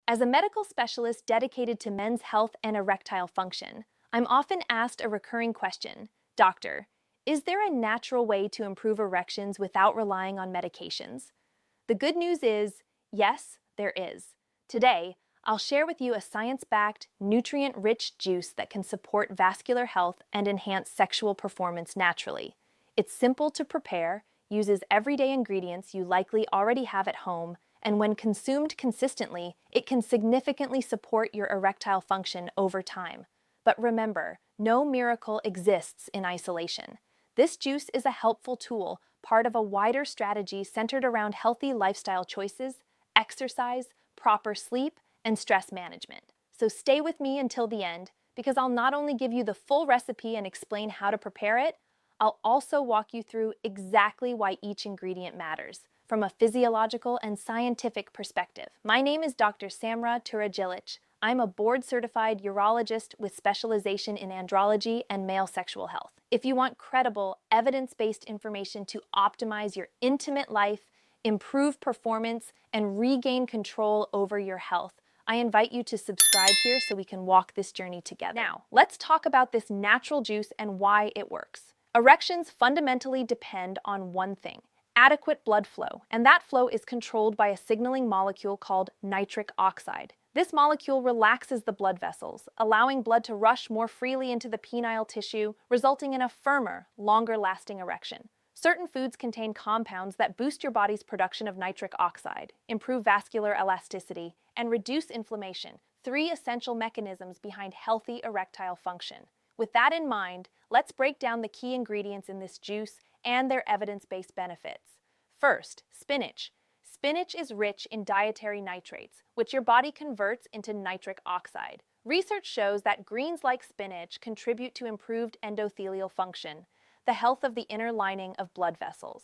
As a medical specialist dedicated to men's health and erectile function, I'm often asked a recurring question: Doctor, is there a natural way to improve erections without relying on medications? The good news is, yes, there is. Today, I'll share with you a science-backed, nutrient-rich juice that can support vascular health and enhance sexual performance naturally. It's simple to prepare, uses everyday ingredients you likely already have at home, and when consumed consistently, it can significantly support your erectile function over time. But remember, no miracle exists in isolation. This juice is a helpful tool, part of a wider strategy centered around healthy lifestyle choices, exercise, proper sleep, and stress management. So stay with me until the end, because I'll not only give you the full recipe and explain how to prepare it, I'll also walk you through exactly why each ingredient matters, from a physiological and scientific perspective. My name is Dr. Samra Turajilic. I'm a board-certified urologist with specialization in andrology and male sexual health. If you want credible, evidence-based information to optimize your intimate life, improve performance, and regain control over your health, I invite you to subscribe here so we can walk this journey together. Now, let's talk about this natural juice and why it works. Erections fundamentally depend on one thing: adequate blood flow, and that flow is controlled by a signaling molecule called nitric oxide. This molecule relaxes the blood vessels, allowing blood to rush more freely into the penile tissue, resulting in a firmer, longer-lasting erection. Certain foods contain compounds that boost your body's production of nitric oxide, improve vascular elasticity, and reduce inflammation, three essential mechanisms behind healthy erectile function. With that in mind, let's break down the key ingredients in this juice and their evidence-based benefits. First, spinach. Spinach is rich in dietary nitrates, which your body converts into nitric oxide. Research shows that greens like spinach contribute to improved endothelial function, the health of the inner lining of blood vessels.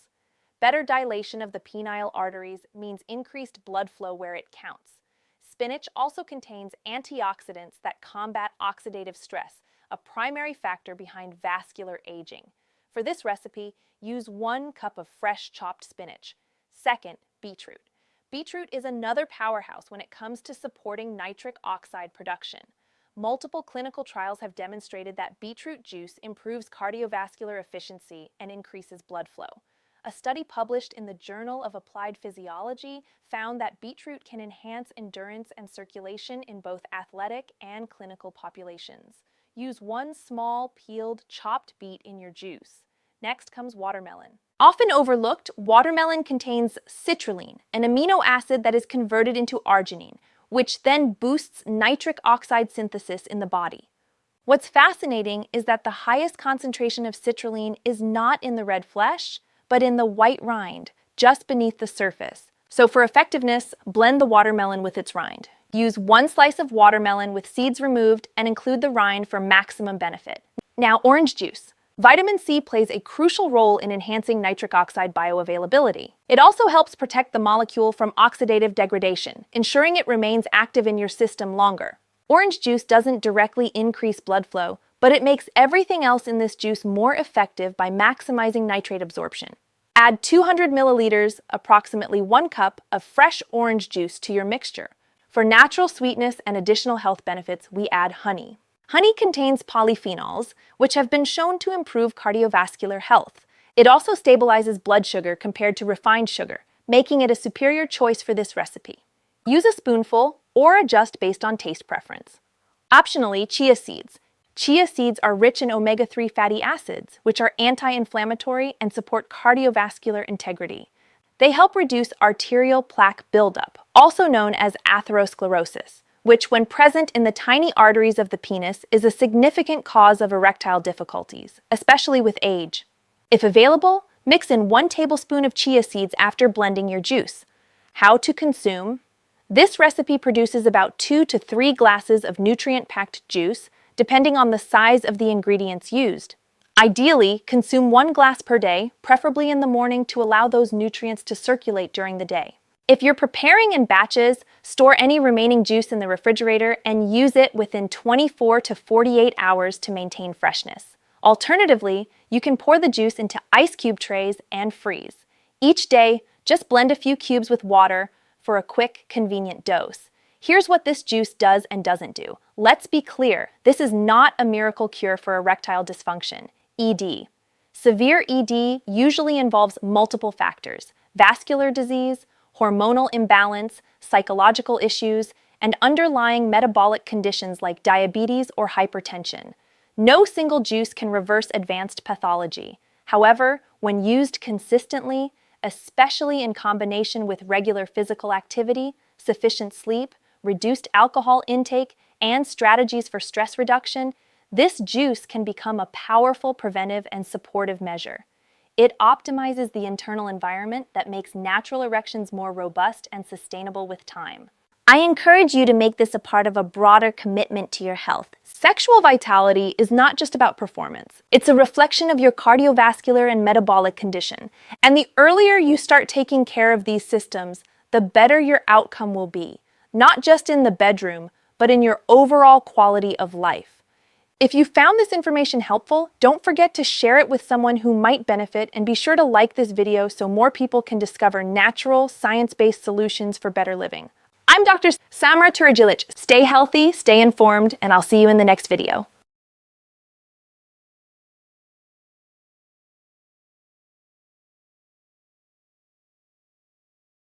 Better dilation of the penile arteries means increased blood flow where it counts. Spinach also contains antioxidants that combat oxidative stress, a primary factor behind vascular aging. For this recipe, use 1 cup of fresh chopped spinach. Second, beetroot. Beetroot is another powerhouse when it comes to supporting nitric oxide production. Multiple clinical trials have demonstrated that beetroot juice improves cardiovascular efficiency and increases blood flow. A study published in the Journal of Applied Physiology found that beetroot can enhance endurance and circulation in both athletic and clinical populations. Use 1 small, peeled, chopped beet in your juice. Next comes watermelon. Often overlooked, watermelon contains citrulline, an amino acid that is converted into arginine, which then boosts nitric oxide synthesis in the body. What's fascinating is that the highest concentration of citrulline is not in the red flesh, but in the white rind, just beneath the surface. So for effectiveness, blend the watermelon with its rind. Use 1 slice of watermelon with seeds removed and include the rind for maximum benefit. Now, orange juice. Vitamin C plays a crucial role in enhancing nitric oxide bioavailability. It also helps protect the molecule from oxidative degradation, ensuring it remains active in your system longer. Orange juice doesn't directly increase blood flow, but it makes everything else in this juice more effective by maximizing nitrate absorption. Add 200 milliliters, approximately 1 cup, of fresh orange juice to your mixture. For natural sweetness and additional health benefits, we add honey. Honey contains polyphenols, which have been shown to improve cardiovascular health. It also stabilizes blood sugar compared to refined sugar, making it a superior choice for this recipe. Use a spoonful or adjust based on taste preference. Optionally, chia seeds. Chia seeds are rich in omega-3 fatty acids, which are anti-inflammatory and support cardiovascular integrity. They help reduce arterial plaque buildup, also known as atherosclerosis, which, when present in the tiny arteries of the penis, is a significant cause of erectile difficulties, especially with age. If available, mix in 1 tablespoon of chia seeds after blending your juice. How to consume? This recipe produces about 2 to 3 glasses of nutrient-packed juice, depending on the size of the ingredients used. Ideally, consume 1 glass per day, preferably in the morning, to allow those nutrients to circulate during the day. If you're preparing in batches, store any remaining juice in the refrigerator and use it within 24 to 48 hours to maintain freshness. Alternatively, you can pour the juice into ice cube trays and freeze. Each day, just blend a few cubes with water for a quick, convenient dose. Here's what this juice does and doesn't do. Let's be clear, this is not a miracle cure for erectile dysfunction, ED. Severe ED usually involves multiple factors: vascular disease, hormonal imbalance, psychological issues, and underlying metabolic conditions like diabetes or hypertension. No single juice can reverse advanced pathology. However, when used consistently, especially in combination with regular physical activity, sufficient sleep, reduced alcohol intake, and strategies for stress reduction, this juice can become a powerful preventive and supportive measure. It optimizes the internal environment that makes natural erections more robust and sustainable with time. I encourage you to make this a part of a broader commitment to your health. Sexual vitality is not just about performance. It's a reflection of your cardiovascular and metabolic condition. And the earlier you start taking care of these systems, the better your outcome will be, not just in the bedroom, but in your overall quality of life. If you found this information helpful, don't forget to share it with someone who might benefit, and be sure to like this video so more people can discover natural, science-based solutions for better living. I'm Dr. Samra Turajilic. Stay healthy, stay informed, and I'll see you in the next video.